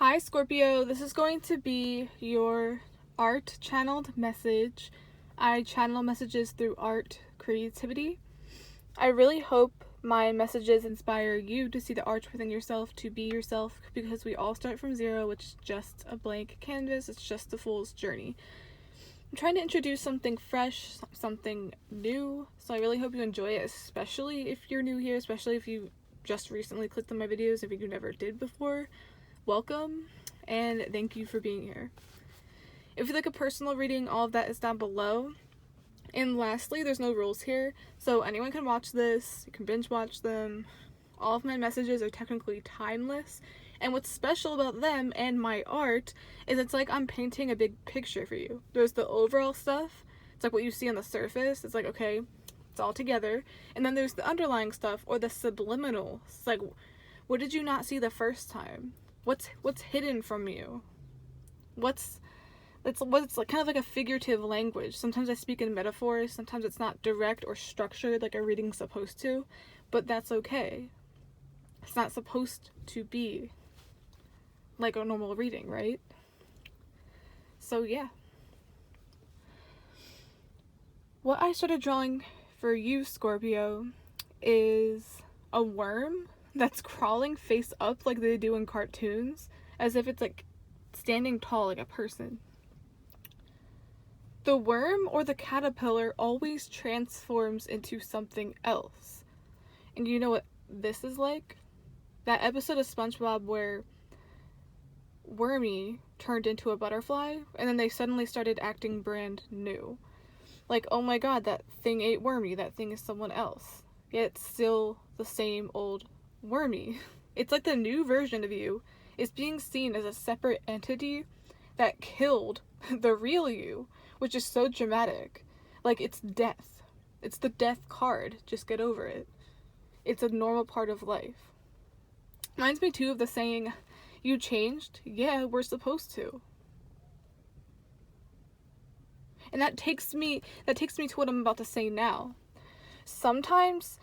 Hi Scorpio, this is going to be your art channeled message. I channel messages through art creativity. I really hope my messages inspire you to see the art within yourself, to be yourself, because we all start from zero, which is just a blank canvas. It's just the fool's journey. I'm trying to introduce something fresh, something new, so I really hope you enjoy it, especially if you're new here, especially if you just recently clicked on my videos, if you never did before. Welcome, and thank you for being here. If you'd like a personal reading, all of that is down below. And lastly, there's no rules here, so anyone can watch this, you can binge watch them. All of my messages are technically timeless, and what's special about them and my art is it's like I'm painting a big picture for you. There's the overall stuff, it's like what you see on the surface, it's like, okay, it's all together. And then there's the underlying stuff, or the subliminal. It's like, what did you not see the first time? What's hidden from you? It's like kind of like a figurative language. Sometimes I speak in metaphors, sometimes it's not direct or structured like a reading's supposed to, but that's okay. It's not supposed to be like a normal reading, right? So yeah. What I started drawing for you, Scorpio, is a worm that's crawling face up like they do in cartoons, as if it's like standing tall like a person. The worm or the caterpillar always transforms into something else. And you know what this is like? That episode of SpongeBob where Wormy turned into a butterfly and then they suddenly started acting brand new. Like, oh my god, that thing ate Wormy, that thing is someone else. Yet it's still the same old Wormy. It's like the new version of you is being seen as a separate entity that killed the real you, which is so dramatic. Like, it's death. It's the death card. Just get over it. It's a normal part of life. Reminds me too of the saying, you changed? Yeah, we're supposed to. And that takes me to what I'm about to say now. Sometimes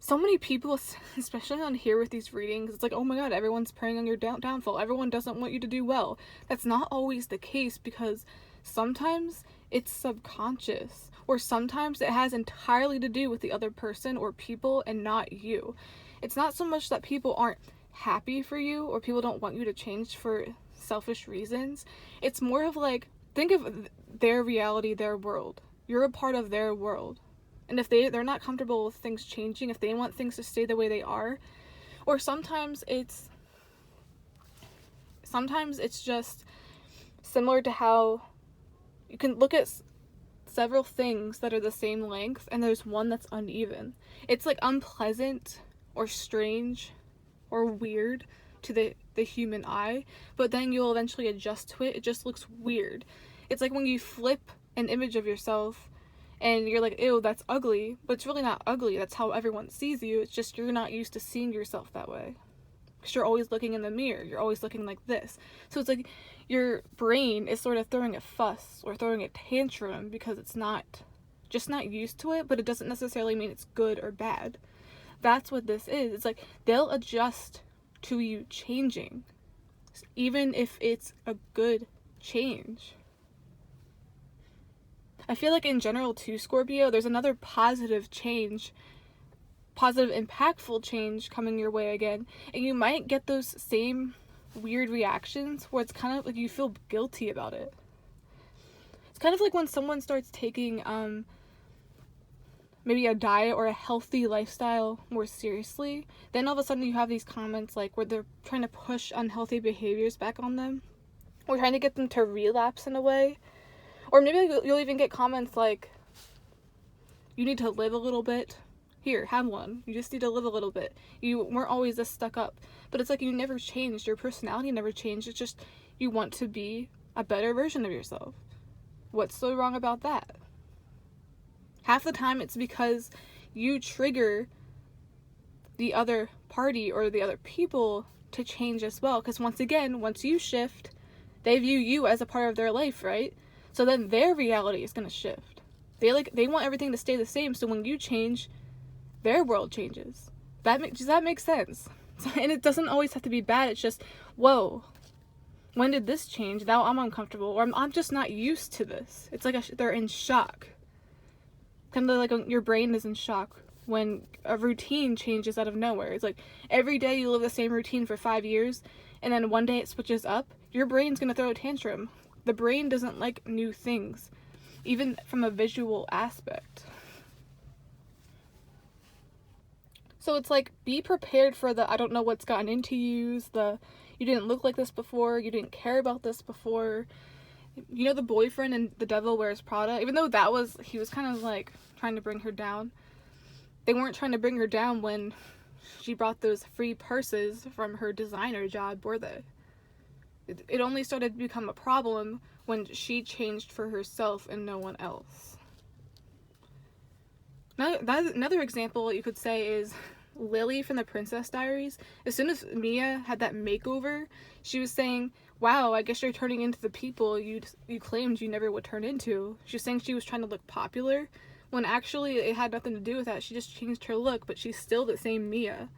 so many people, especially on here with these readings, it's like, oh my god, everyone's preying on your downfall. Everyone doesn't want you to do well. That's not always the case, because sometimes it's subconscious, or sometimes it has entirely to do with the other person or people and not you. It's not so much that people aren't happy for you or people don't want you to change for selfish reasons. It's more of like, think of their reality, their world. You're a part of their world. And if they're not comfortable with things changing, if they want things to stay the way they are, or sometimes it's just similar to how you can look at several things that are the same length and there's one that's uneven. It's like unpleasant or strange or weird to the human eye, but then you'll eventually adjust to it. It just looks weird. It's like when you flip an image of yourself and you're like, ew, that's ugly, but it's really not ugly. That's how everyone sees you. It's just you're not used to seeing yourself that way. Because you're always looking in the mirror. You're always looking like this. So it's like your brain is sort of throwing a fuss or throwing a tantrum because it's not used to it, but it doesn't necessarily mean it's good or bad. That's what this is. It's like they'll adjust to you changing, even if it's a good change. I feel like in general too, Scorpio, there's another positive change, positive impactful change coming your way again, and you might get those same weird reactions where it's kind of like you feel guilty about it. It's kind of like when someone starts taking maybe a diet or a healthy lifestyle more seriously, then all of a sudden you have these comments like where they're trying to push unhealthy behaviors back on them, or trying to get them to relapse in a way. Or maybe you'll even get comments like, you need to live a little bit. Here, have one. You just need to live a little bit. You weren't always this stuck up. But it's like you never changed. Your personality never changed. It's just you want to be a better version of yourself. What's so wrong about that? Half the time it's because you trigger the other party or the other people to change as well. Because once again, once you shift, they view you as a part of their life, right? So then their reality is going to shift. They want everything to stay the same, so when you change, their world changes. Does that make sense? And it doesn't always have to be bad. It's just, whoa, When did this change? Now I'm uncomfortable, or I'm just not used to this. It's like they're in shock. Kind of like your brain is in shock when a routine changes out of nowhere. It's like every day you live the same routine for 5 years, and then one day it switches up. Your brain's gonna throw a tantrum. The brain doesn't like new things, even from a visual aspect. So it's like, be prepared for the I don't know what's gotten into you, the you didn't look like this before, you didn't care about this before. You know, the boyfriend in The Devil Wears Prada, even though he was kind of like trying to bring her down, they weren't trying to bring her down when she brought those free purses from her designer job, were they? It only started to become a problem when she changed for herself and no one else. Now, another example you could say is Lily from the Princess Diaries. As soon as Mia had that makeover, she was saying, wow, I guess you're turning into the people you claimed you never would turn into. She was saying she was trying to look popular, when actually it had nothing to do with that. She just changed her look, but she's still the same Mia.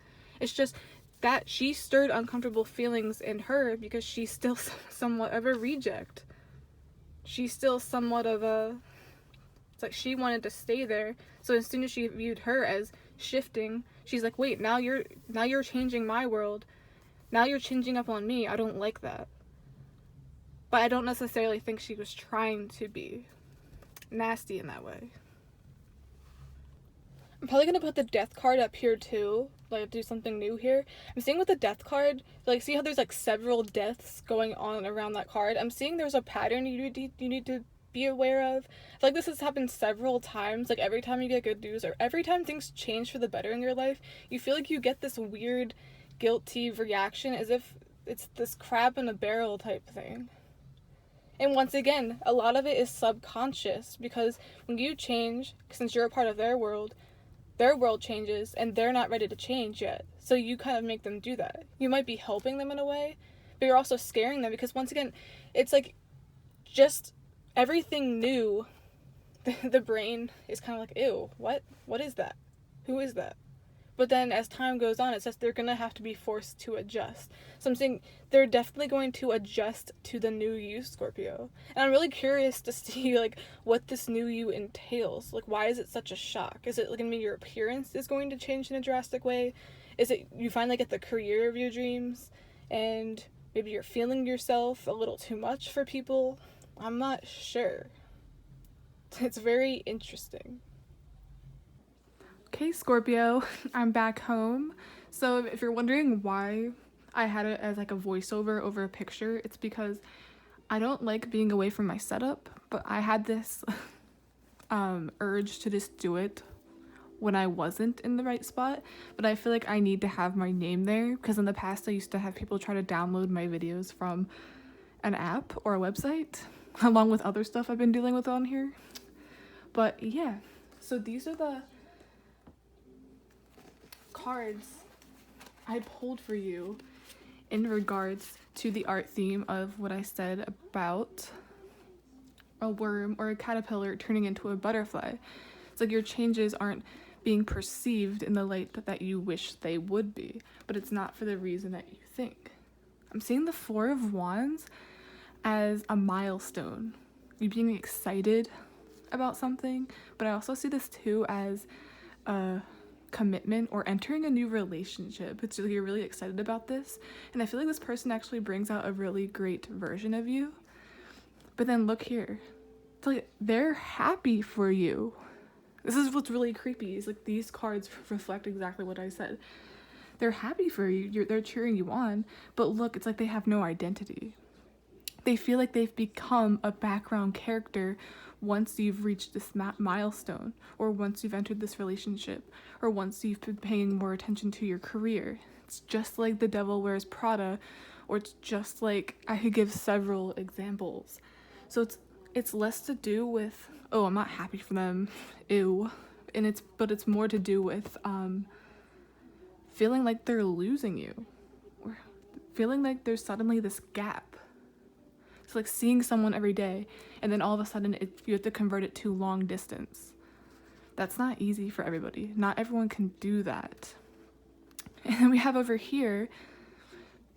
It's just that she stirred uncomfortable feelings in her because she's still somewhat of a reject. She's still somewhat of a... It's like she wanted to stay there, so as soon as she viewed her as shifting, she's like, wait, now you're changing my world. Now you're changing up on me. I don't like that. But I don't necessarily think she was trying to be nasty in that way. I'm probably gonna put the death card up here too, like do something new here. I'm seeing with the death card, like see how there's like several deaths going on around that card. I'm seeing there's a pattern you need to be aware of. I feel like this has happened several times. Like every time you get good news, or every time things change for the better in your life, you feel like you get this weird guilty reaction, as if it's this crab in a barrel type thing. And once again, a lot of it is subconscious, because when you change, since you're a part of their world changes and they're not ready to change yet. So you kind of make them do that. You might be helping them in a way, but you're also scaring them, because once again, it's like just everything new, the brain is kind of like, ew, what is that? Who is that? But then as time goes on, it says they're going to have to be forced to adjust. So I'm saying they're definitely going to adjust to the new you, Scorpio. And I'm really curious to see like what this new you entails. Like, why is it such a shock? Is it going to mean your appearance is going to change in a drastic way? Is it you finally get the career of your dreams and maybe you're feeling yourself a little too much for people? I'm not sure. It's very interesting. Okay, Scorpio, I'm back home. So if you're wondering why I had it as like a voiceover over a picture, it's because I don't like being away from my setup, but I had this urge to just do it when I wasn't in the right spot. But I feel like I need to have my name there, because in the past I used to have people try to download my videos from an app or a website, along with other stuff I've been dealing with on here. But yeah, so these are the cards I pulled for you in regards to the art theme of what I said about a worm or a caterpillar turning into a butterfly. It's like your changes aren't being perceived in the light that you wish they would be, but it's not for the reason that you think. I'm seeing the Four of Wands as a milestone, you being excited about something, but I also see this too as a commitment or entering a new relationship. It's you're really excited about this, and I feel like this person actually brings out a really great version of you. But then look here, it's like they're happy for you. This is what's really creepy, is like these cards reflect exactly what I said. They're happy for you, they're cheering you on, but look, it's like they have no identity. They feel like they've become a background character once you've reached this milestone, or once you've entered this relationship, or once you've been paying more attention to your career. It's just like The Devil Wears Prada, or it's just like, I could give several examples. So it's less to do with, oh, I'm not happy for them, ew, but it's more to do with feeling like they're losing you, or feeling like there's suddenly this gap. It's like seeing someone every day, and then all of a sudden you have to convert it to long distance. That's not easy for everybody. Not everyone can do that. And then we have over here,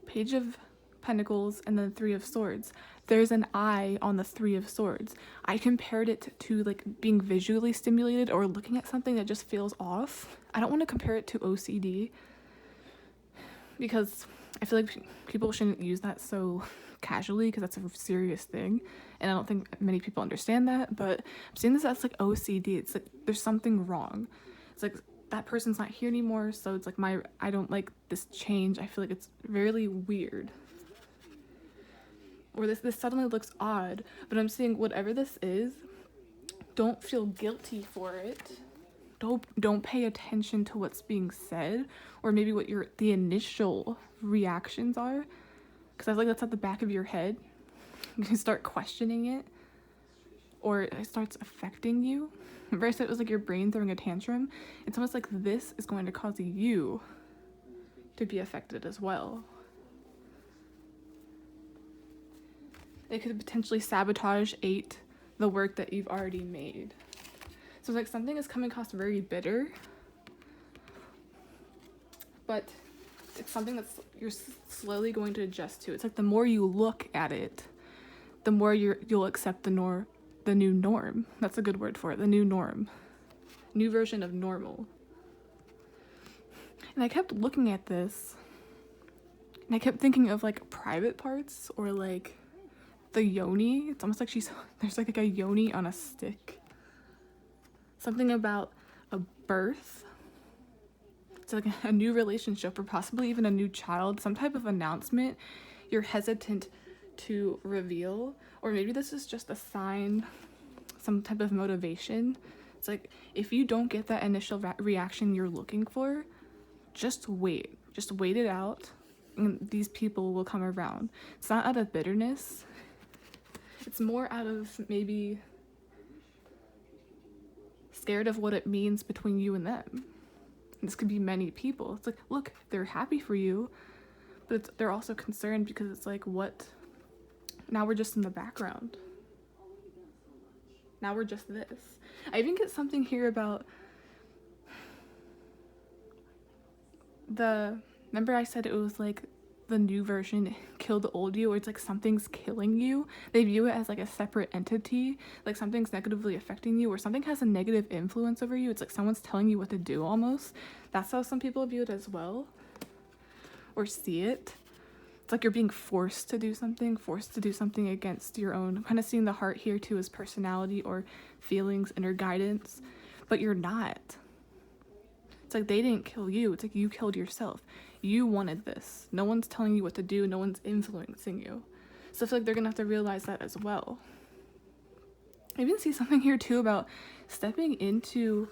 Page of Pentacles and then Three of Swords. There's an eye on the Three of Swords. I compared it to like being visually stimulated or looking at something that just feels off. I don't want to compare it to OCD because I feel like people shouldn't use that so casually because that's a serious thing, and I don't think many people understand that. But I'm seeing this as like OCD. It's like there's something wrong. It's like that person's not here anymore, so it's like I don't like this change. I feel like it's really weird, or this suddenly looks odd. But I'm saying whatever this is, don't feel guilty for it. Don't pay attention to what's being said, or maybe what the initial reactions are, because I feel like that's at the back of your head. You can start questioning it, or it starts affecting you. Remember I said it was like your brain throwing a tantrum? It's almost like this is going to cause you to be affected as well. It could potentially sabotage the work that you've already made. So it's like something is coming across very bitter, but it's something that's you're slowly going to adjust to. It's like the more you look at it, the more you'll accept the new norm. That's a good word for it. The new norm. New version of normal. And I kept looking at this, and I kept thinking of like private parts, or like the yoni. It's almost like there's like a yoni on a stick. Something about a birth. It's like a new relationship, or possibly even a new child, some type of announcement you're hesitant to reveal, or maybe this is just a sign, some type of motivation. It's like if you don't get that initial reaction you're looking for, just wait it out, and these people will come around. It's not out of bitterness, it's more out of maybe scared of what it means between you and them. And this could be many people. It's like, look, they're happy for you, but they're also concerned because it's like, what? Now we're just in the background. Now we're just this. I even get something here about remember I said it was like the new version kill the old you, or it's like something's killing you. They view it as like a separate entity, like something's negatively affecting you, or something has a negative influence over you. It's like someone's telling you what to do almost. That's how some people view it as well, or see it. It's like you're being forced to do something against your own. I'm kind of seeing the heart here too as personality or feelings, inner guidance, but you're not. It's like they didn't kill you. It's like you killed yourself. You wanted this. No one's telling you what to do. No one's influencing you. So I feel like they're going to have to realize that as well. I even see something here too about stepping into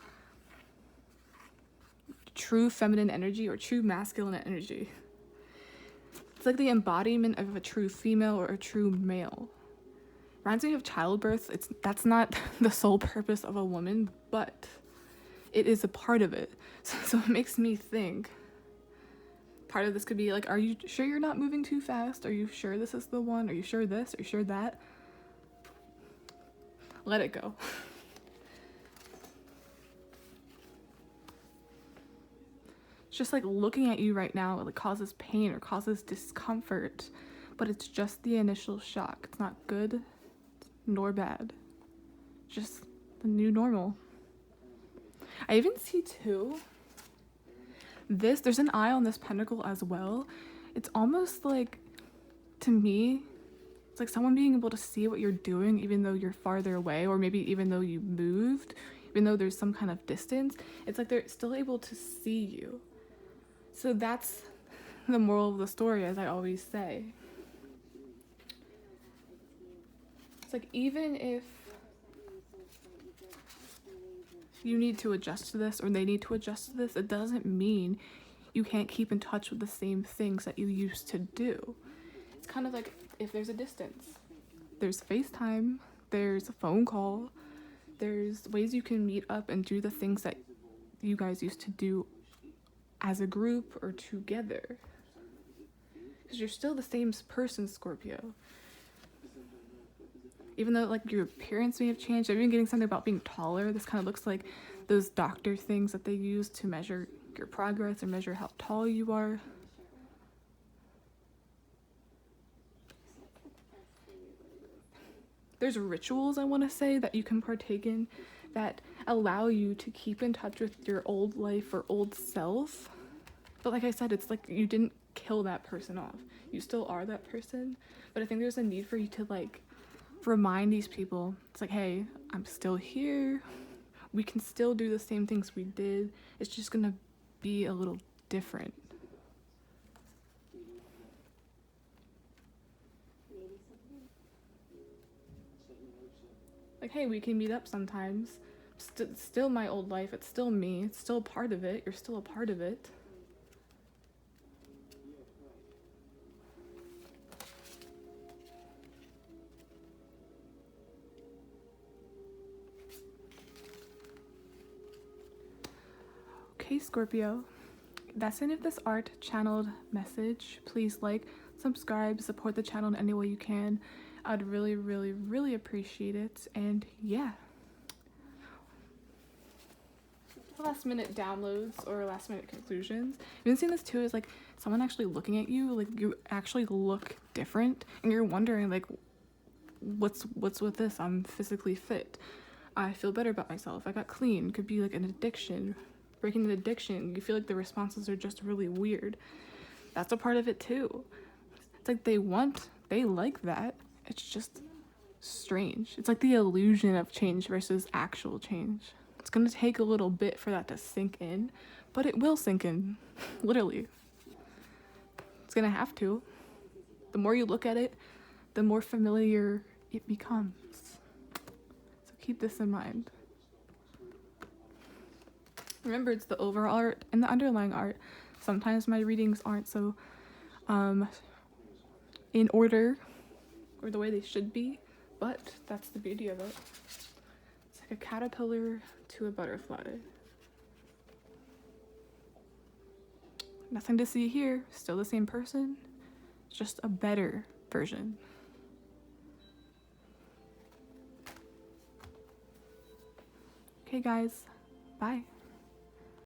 true feminine energy or true masculine energy. It's like the embodiment of a true female or a true male. Reminds me of childbirth. That's not the sole purpose of a woman, but it is a part of it. So it makes me think part of this could be like, are you sure you're not moving too fast? Are you sure this is the one? Are you sure this? Are you sure that? Let it go. It's just like looking at you right now, it like causes pain or causes discomfort, but it's just the initial shock. It's not good nor bad. Just the new normal. I even see too, there's an eye on this pentacle as well. It's almost like, to me, it's like someone being able to see what you're doing even though you're farther away, or maybe even though you moved, even though there's some kind of distance. It's like they're still able to see you. So that's the moral of the story, as I always say. It's like even if you need to adjust to this, or they need to adjust to this, it doesn't mean you can't keep in touch with the same things that you used to do. It's kind of like if there's a distance, there's FaceTime, there's a phone call, there's ways you can meet up and do the things that you guys used to do as a group or together. Because you're still the same person, Scorpio. Even though like your appearance may have changed. I've been getting something about being taller. This kind of looks like those doctor things that they use to measure your progress or measure how tall you are. there's rituals, I want to say, that you can partake in that allow you to keep in touch with your old life or old self. But like I said, it's like you didn't kill that person off. You still are that person. But I think there's a need for you to like remind these people. It's like, hey, I'm still here. We can still do the same things we did. It's just gonna be a little different. Like, hey, we can meet up sometimes. Still my old life. It's still me. It's still a part of it. You're still a part of it. Okay, Scorpio. That's the end of this art channeled message. Please like, subscribe, support the channel in any way you can. I'd really, really, really appreciate it. And yeah. Last minute downloads or last minute conclusions. I've been seeing this too, is like someone actually looking at you, like you actually look different and you're wondering like what's with this. I'm physically fit. I feel better about myself. I got clean. Could be like an addiction. Breaking an addiction. You feel like the responses are just really weird. That's a part of it too. It's like they like that. It's just strange. It's like the illusion of change versus actual change. It's gonna take a little bit for that to sink in, but it will sink in, literally. It's gonna have to. The more you look at it, the more familiar it becomes. So keep this in mind. Remember, it's the overall art and the underlying art. Sometimes my readings aren't so in order or the way they should be, but that's the beauty of it. It's like a caterpillar to a butterfly. Nothing to see here. Still the same person, just a better version. Okay guys, bye.